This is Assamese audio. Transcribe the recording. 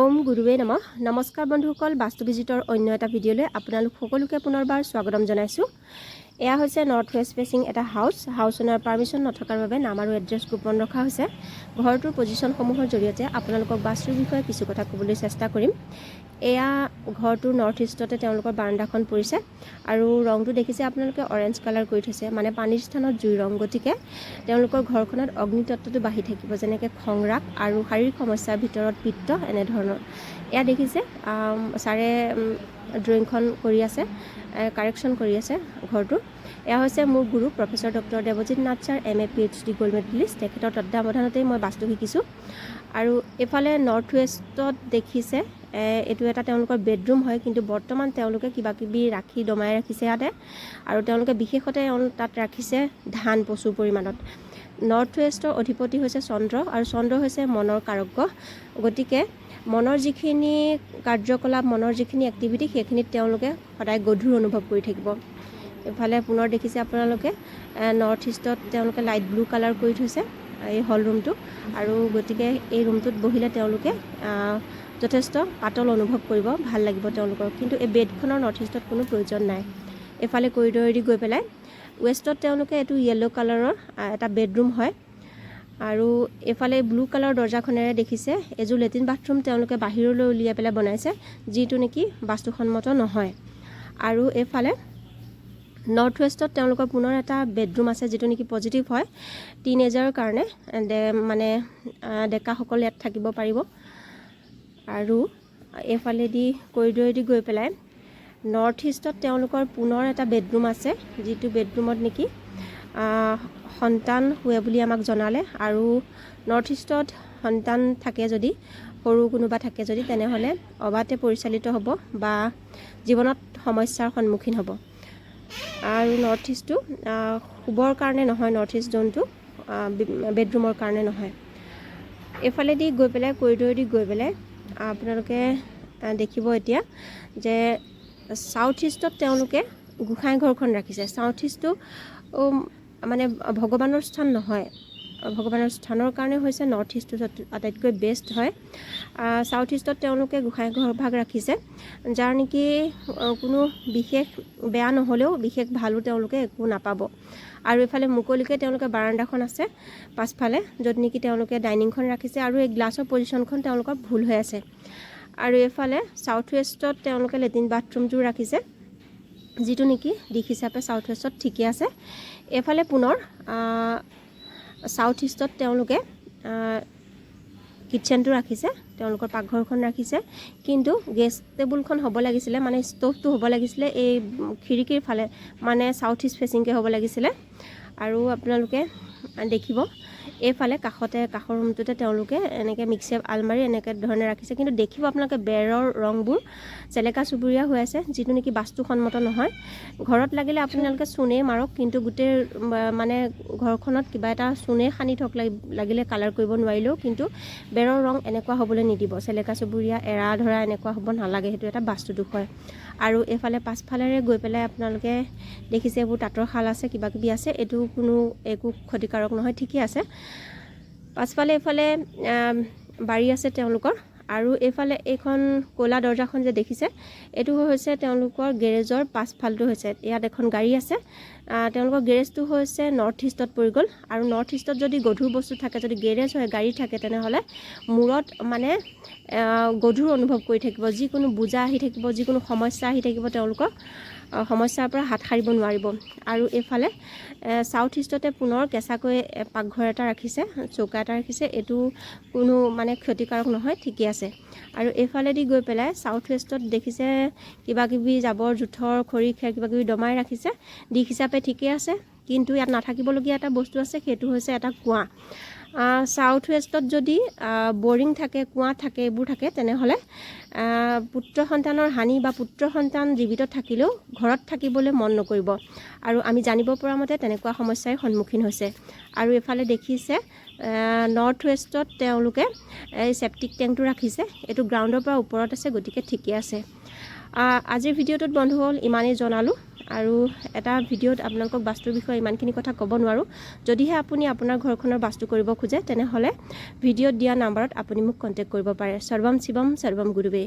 ওম গুৰুৱে নমঃ। নমস্কাৰ বন্ধুসকল, বাস্তু ভিজিটৰ অন্য এটা ভিডিঅ'লৈ আপোনালোক সকলোকে পুনৰবাৰ স্বাগতম জনাইছোঁ। এয়া হৈছে নৰ্থ ৱেষ্ট ফেচিং এটা হাউচ ওনাৰ পাৰ্মিশ্যন নথকাৰ বাবে নাম আৰু এড্ৰেছ গোপন ৰখা হৈছে। ঘৰটোৰ পজিশ্যনসমূহৰ জৰিয়তে আপোনালোকক বাস্তুৰ বিষয়ে কিছু কথা ক'বলৈ চেষ্টা কৰিম। এয়া ঘৰটোৰ নৰ্থ ইষ্টতে তেওঁলোকৰ বাৰাণ্ডাখন পৰিছে আৰু ৰংটো দেখিছে আপোনালোকে অৰেঞ্জ কালাৰ কৰি থৈছে, মানে পানীৰ স্থানত জুই ৰং। গতিকে তেওঁলোকৰ ঘৰখনত অগ্নিতত্ত্বটো বাঢ়ি থাকিব, যেনেকৈ খংৰাগ আৰু শাৰীৰিক সমস্যাৰ ভিতৰত পিত্ত এনেধৰণৰ। এয়া দেখিছে ছাৰে ড্ৰয়িংখন কৰি আছে, কাৰেকশ্যন কৰি আছে ঘৰটো। এয়া হৈছে মোৰ গুৰু professor doctor Debajit Nath sir, MA PhD gold medalist. তেখেতৰ তত্ত্বাৱধানতেই মই বাস্তু শিকিছোঁ। আৰু এইফালে নৰ্থ ৱেষ্টত দেখিছে এইটো এটা তেওঁলোকৰ বেডৰুম হয়, কিন্তু বৰ্তমান তেওঁলোকে কিবাকিবি ৰাখি দমাই ৰাখিছে ইয়াতে। আৰু তেওঁলোকে বিশেষতে তাত ৰাখিছে ধান প্ৰচুৰ পৰিমাণত। নৰ্থ ৱেষ্টৰ অধিপতি হৈছে চন্দ্ৰ, আৰু চন্দ্ৰ হৈছে মনৰ কাৰক। গতিকে মনৰ যিখিনি কাৰ্যকলাপ, মনৰ যিখিনি এক্টিভিটি, সেইখিনিত তেওঁলোকে সদায় গধুৰ অনুভৱ কৰি থাকিব। এইফালে পুনৰ দেখিছে আপোনালোকে নৰ্থ ইষ্টত তেওঁলোকে লাইট ব্লু কালাৰ কৰি থৈছে এই হল ৰুমটো। আৰু গতিকে এই ৰুমটোত বহিলে তেওঁলোকে যথেষ্ট পাতল অনুভৱ কৰিব, ভাল লাগিব তেওঁলোকৰ। কিন্তু এই বেডখনৰ নৰ্থ ইষ্টত কোনো প্ৰয়োজন নাই। এইফালে কৰিডৰেদি গৈ পেলাই ৱেষ্টত তেওঁলোকে এইটো য়েল্ল' কালাৰৰ এটা বেডৰুম হয়। আৰু এইফালে ব্লু কালাৰৰ দৰ্জাখনেৰে দেখিছে এযোৰ লেট্ৰিন বাথৰুম তেওঁলোকে বাহিৰলৈ উলিয়াই পেলাই বনাইছে, যিটো নেকি বাস্তুসন্মত নহয়। আৰু এইফালে নৰ্থ ৱেষ্টত তেওঁলোকৰ পুনৰ এটা বেডৰুম আছে, যিটো নেকি পজিটিভ হয়, টিনেজাৰৰ কাৰণে, মানে ডেকাসকল ইয়াত থাকিব পাৰিব। আৰু এইফালেদি কৰিডৰেদি গৈ পেলাই নৰ্থ ইষ্টত তেওঁলোকৰ পুনৰ এটা বেডৰুম আছে, যিটো বেডৰুমত নেকি সন্তান শুৱে বুলি আমাক জনালে। আৰু নৰ্থ ইষ্টত সন্তান থাকে যদি, সৰু কোনোবা থাকে যদি, তেনেহ'লে অবাধে পৰিচালিত হ'ব বা জীৱনত সমস্যাৰ সন্মুখীন হ'ব। আৰু নৰ্থ ইষ্টটো শুবৰ কাৰণে নহয়, নৰ্থ ইষ্ট জোনটো বেডৰুমৰ কাৰণে নহয়। এইফালেদি গৈ পেলাই কৰিডৰেদি গৈ পেলাই আপোনালোকে দেখিব এতিয়া যে ছাউথ ইষ্টত তেওঁলোকে গোঁসাই ঘৰখন ৰাখিছে। ছাউথ ইষ্টটো মানে ভগৱানৰ স্থান নহয়, ভগৱানৰ স্থানৰ কাৰণে হৈছে নৰ্থ ইষ্টটো আটাইতকৈ বেষ্ট হয়। ছাউথ ইষ্টত তেওঁলোকে গোঁসাই ঘৰ ভাগ ৰাখিছে, যাৰ নেকি কোনো বিশেষ বেয়া নহ'লেও বিশেষ ভালো তেওঁলোকে একো নাপাব। আৰু এইফালে মুকলিকৈ তেওঁলোকে বাৰাণ্ডাখন আছে পাছফালে, য'ত নেকি তেওঁলোকে ডাইনিংখন ৰাখিছে। আৰু এই গ্লাছৰ পজিশ্যনখন তেওঁলোকৰ ভুল হৈ আছে। আৰু এইফালে ছাউথ ৱেষ্টত তেওঁলোকে লেট্ৰিন বাথৰুমটো ৰাখিছে, যিটো নেকি দিশ হিচাপে ছাউথ ৱেষ্টত ঠিকে আছে। এইফালে পুনৰ ছাউথ ইষ্টত তেওঁলোকে কিটচেনটো ৰাখিছে, তেওঁলোকৰ পাকঘৰখন ৰাখিছে। কিন্তু গেছ টেবুলখন হ'ব লাগিছিলে, মানে ষ্ট'ভটো হ'ব লাগিছিলে এই খিৰিকীৰ ফালে, মানে ছাউথ ইষ্ট ফেচিংকৈ হ'ব লাগিছিলে। আৰু আপোনালোকে দেখিব এইফালে কাষৰ ৰুমটোতে তেওঁলোকে এনেকৈ মিক্সেপ আলমাৰি এনেকৈ ধৰণে ৰাখিছে। কিন্তু দেখিব আপোনালোকে বেৰৰ ৰংবোৰ চেলেকা চুবুৰীয়া হৈ আছে, যিটো নেকি বাস্তুসন্মত নহয়। ঘৰত লাগিলে আপোনালোকে চূণেই মাৰক, কিন্তু গোটেই মানে ঘৰখনত কিবা এটা চূণেই সানি থওক, লাগিলে কালাৰ কৰিব নোৱাৰিলেও, কিন্তু বেৰৰ ৰং এনেকুৱা হ'বলৈ নিদিব, চেলেকা চুবুৰীয়া এৰা ধৰা এনেকুৱা হ'ব নালাগে, সেইটো এটা বাস্তু দোষ হয়। আৰু এইফালে পাছফালেৰে গৈ পেলাই আপোনালোকে দেখিছে এইবোৰ তাঁতৰ শাল আছে, কিবাকিবি আছে, এইটো কোনো একো ক্ষতিকাৰক নহয়, ঠিকেই আছে। পাছফালে এইফালে বাৰী আছে তেওঁলোকৰ। আৰু এইফালে এইখন ক'লা দৰ্জাখন যে দেখিছে, এইটো হৈছে তেওঁলোকৰ গেৰেজৰ পাছফালটো হৈছে। ইয়াত এখন গাড়ী আছে, তেওঁলোকৰ গেৰেজটো হৈছে নৰ্থ ইষ্টত পৰি গ'ল। আৰু নৰ্থ ইষ্টত যদি গধুৰ বস্তু থাকে, যদি গেৰেজ হয়, গাড়ী থাকে, তেনেহ'লে মূৰত মানে গধুৰ অনুভৱ কৰি থাকিব, যিকোনো বোজা আহি থাকিব, যিকোনো সমস্যা আহি থাকিব, তেওঁলোকৰ সমস্যাৰ পৰা হাত সাৰিব নোৱাৰিব। আৰু এইফালে ছাউথ ইষ্টতে পুনৰ কেঁচাকৈ পাকঘৰ এটা ৰাখিছে, চৌকা এটা ৰাখিছে, এইটো কোনো মানে ক্ষতিকাৰক নহয়, ঠিকেই আছে। আৰু এইফালেদি গৈ পেলাই ছাউথ ৱেষ্টত দেখিছে কিবাকিবি জাবৰ জোথৰ খৰি খেৰ কিবাকিবি দমাই ৰাখিছে, দিশ হিচাপে ঠিকেই আছে। কিন্তু ইয়াত নাথাকিবলগীয়া এটা বস্তু আছে, সেইটো হৈছে এটা কুঁৱা। ছাউথ ৱেষ্টত যদি বৰিং থাকে, কুঁৱা থাকে, এইবোৰ থাকে, তেনেহ'লে পুত্ৰ সন্তানৰ হানি বা পুত্ৰ সন্তান জীৱিত থাকিলেও ঘৰত থাকিবলৈ মন নকৰিব। আৰু আমি জানিব পৰা মতে তেনেকুৱা সমস্যাৰ সন্মুখীন হৈছে। আৰু এইফালে দেখিছে নৰ্থ ৱেষ্টত তেওঁলোকে এই ছেপ্টিক টেংকটো ৰাখিছে, এইটো গ্ৰাউণ্ডৰ পৰা ওপৰত আছে, গতিকে ঠিকে আছে। আজিৰ ভিডিঅ'টোত বন্ধুসকল ইমানেই জনালোঁ। আৰু এটা ভিডিঅ'ত আপোনালোকক বাস্তুৰ বিষয়ে ইমানখিনি কথা ক'ব নোৱাৰোঁ যদিহে আপুনি আপোনাৰ ঘৰখনৰ বাস্তু কৰিব খোজে তেনেহ'লে ভিডিঅ'ত দিয়া নাম্বাৰত আপুনি মোক কণ্টেক্ট কৰিব পাৰে সৰ্বম শিৱম সৰ্বম গুৰুৱে